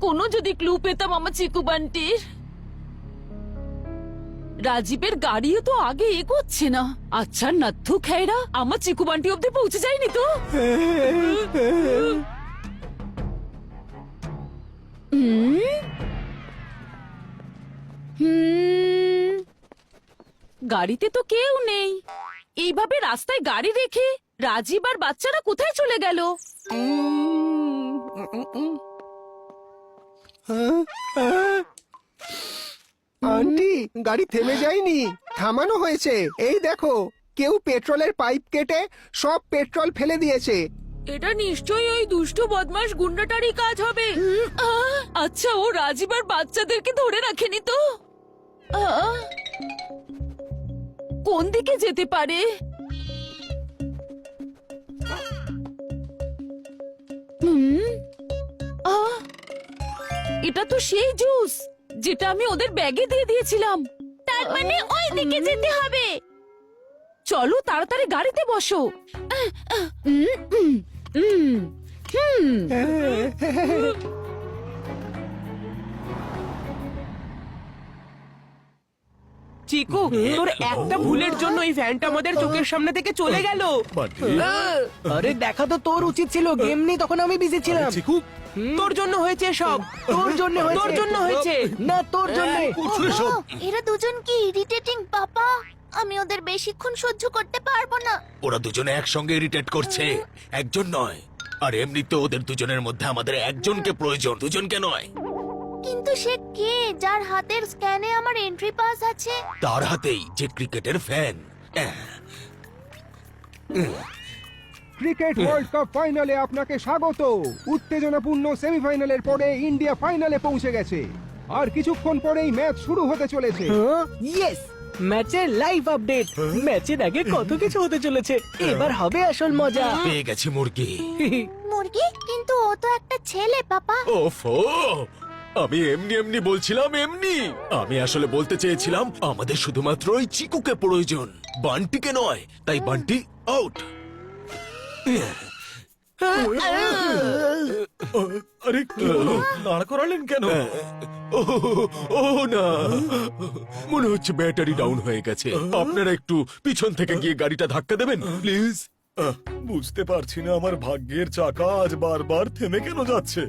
কোনো যদি ক্লু পেতাম আমার চিকু বান্টির। রাজীবের গাড়িও তো আগে এগোচ্ছে না। আচ্ছা নাথু খেরা আমার চিকু বান্টি অব্দি পৌঁছে যায়নি তো? গাড়িতে তো কেউ নেই। এইভাবে রাস্তায় গাড়ি রেখে রাজীব আর বাচ্চারা কোথায় চলে গেল? আন্টি, গাড়ি থেমে যায়নি, থামানো হয়েছে। এই দেখো, কেউ পেট্রোলের পাইপ কেটে সব পেট্রোল ফেলে দিয়েছে। এটা নিশ্চয়ই ওই দুষ্টু বদমাশ গুন্ডাটারই কাজ হবে। আচ্ছা, ও রাজীব আর বাচ্চাদেরকে ধরে রাখেনি তো? কোন দিকে যেতে পারে? এটা তো সেই জুস যেটা আমি ওদের ব্যাগে দিয়ে দিয়েছিলাম। তার মানে ওই দিকে যেতে হবে। চলো তাড়াতাড়ি গাড়িতে বসো। চিকু, তোর একটা ভুলের জন্য এই ভ্যানটা আমাদের চোখের সামনে থেকে চলে গেল। আরে দেখা তো তোর উচিত ছিল, গেম নিয়ে তখন আমি বিজি ছিলাম। তোর জন্য হয়েছে সব, তোর জন্য হয়েছে, তোর জন্য হয়েছে। না তোর জন্য। এরা দুজন কি ইরিটেটিং পাপা। আমি ওদের বেশিক্ষণ সহ্য করতে পারবো না। ওরা দুজনে একসঙ্গে ইরিটেট করছে, একজন নয়। আর এমনিতে ওদের দুজনের মধ্যে আমাদের একজনকে প্রয়োজন, দুজনকে নয়। কিন্তু সে কে যার হাতের স্ক্যানে আমার এন্ট্রি পাস আছে? তার হাতেই যে ক্রিকেটের ফ্যান। ক্রিকেট ওয়ার্ল্ড কাপ ফাইনালে আপনাকে স্বাগত। উত্তেজনাপূর্ণ সেমিফাইনালের পরে ইন্ডিয়া ফাইনালে পৌঁছে গেছে। আর কিছুক্ষণ পরেই ম্যাচ শুরু হতে চলেছে। ইয়েস, ম্যাচের লাইভ আপডেট। ম্যাচের আগে কত কিছু হতে চলেছে, এবার হবে আসল মজা। পেয়ে গেছি মুরগি। মুরগি? কিন্তু ও তো একটা ছেলে পাপা। ওফো, আমি এমনি এমনি বলছিলাম, এমনি। আমি আসলে বলতে চেয়েছিলাম আমাদের শুধুমাত্র ওই চিকুকে প্রয়োজন, বান্টিকে নয়। তাই বান্টি আউট। আরে দাঁড় করালেন কেন? ও না, মনে হচ্ছে ব্যাটারি ডাউন হয়ে গেছে। আপনারা একটু পিছন থেকে গিয়ে গাড়িটা ধাক্কা দেবেন প্লিজ। বুঝতে পারছি না আমার ভাগ্যের চাকা আজ বারবার থেমে কেন যাচ্ছে।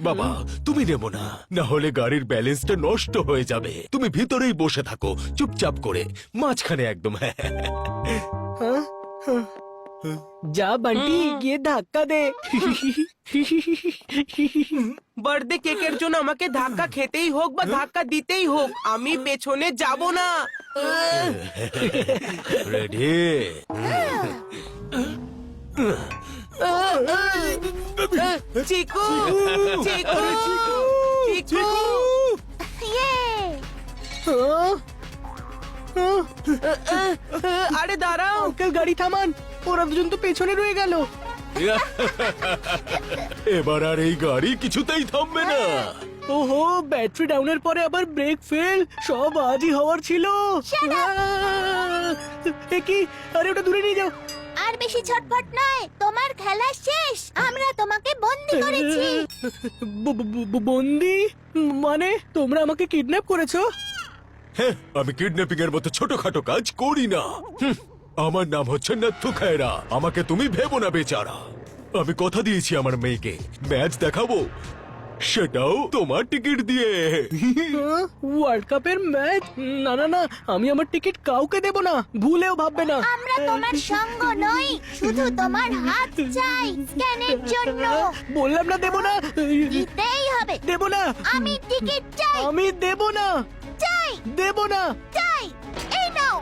বাবা, তুমি নেবো না, না হলে গাড়ির ব্যালেন্সটা নষ্ট হয়ে যাবে। তুমি ভিতরেই বসে থাকো চুপচাপ করে, মাঝখানে একদম। যা বান্টি, গিয়ে ধাক্কা দে। বার্থডে কেকের জন্য আমাকে ধাক্কা খেতেই হোক বা ধাক্কা দিতেই হোক, আমি পেছনে যাব না। রেডি? চিকু, চিকু, চিকু। ইয়ে! আরে দাঁড়াও। আঙ্কেল গাড়ি থামান, ওরা দুজন তো পেছনে রয়ে গেল। এবার আর এই গাড়ি কিছুতেই থামবে না। ওহো, ব্যাটারি ডাউনের পরে আবার ব্রেক ফেল, সব আজই হওয়ার ছিল। এ কি? আরে ওটা দূরে নিয়ে যাও। আর বেশি ছটফট নয়, তোমার খেলা শেষ। আমরা তোমাকে বন্দি করেছি। বন্দি? মানে তোমরা আমাকে কিডন্যাপ করেছো? হ্যাঁ, আমি কিডন্যাপিং এর মতো ছোটখাটো কাজ করি না। আমার নাম হচ্ছে নাথু খেরা। আমাকে তুমি ভেবো না বেচারা। আমি কথা দিয়েছি আমার মেয়েকে, ম্যাচ দেখাবো, সেটাও তোমার টিকিট দিয়ে। ওয়ার্ল্ড কাপের ম্যাচ? না না না, আমি আমার টিকিট কাউকে দেব না, ভুলেও ভাববে না। আমরা তোমার সঙ্গ নই, শুধু তোমার হাত চাই স্ক্যানের জন্য। বললাম না দেব না। দিতেই হবে। দেব না। আমি টিকিট চাই। আমি দেব না। চাই দেব না। চাই। এই নাও।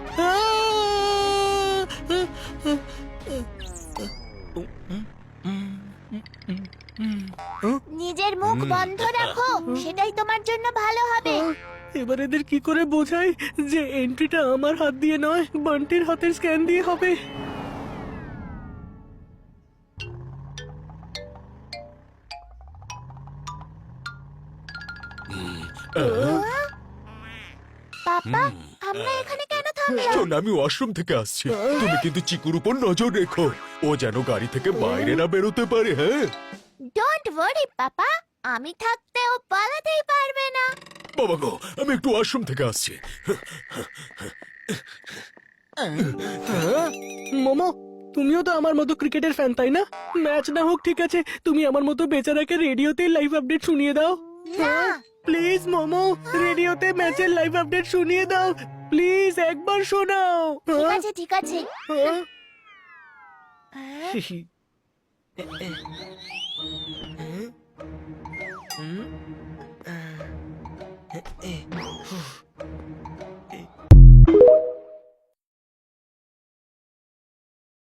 নিজের মুখ বন্ধ রাখো, সেটাই তোমার জন্য ভালো হবে। এবার এদের কি করে বোঝাই যে এন্ট্রিটা আমার হাত দিয়ে নয়, বান্টির হাতের স্ক্যান দিয়ে হবে। পাপা, আমরা এখানে কেন শোন, আমি ওয়াশরুম থেকে আসছি, তুমি কিন্তু চিকুর উপর নজর রেখো, ও যেন গাড়ি থেকে বাইরে না বেরোতে পারে। হ্যাঁ ডোন্ট ওয়ারি পাপা, আমি থাকতে ও পালাতেই পারবে না। বাবা গো, আমি একটু ওয়াশরুম থেকে আসছি। মোমো, তুমিও তো আমার মতো ক্রিকেটের ফ্যান তাই না? ম্যাচ না হোক ঠিক আছে, তুমি আমার মতো বেচারাকে রেডিওতে লাইভ আপডেট শুনিয়ে দাও। প্লিজ মোমো, রেডিওতে ম্যাচের লাইভ আপডেট শুনিয়ে দাও প্লিজ, একবার শোনাও। ঠিক আছে ঠিক আছে।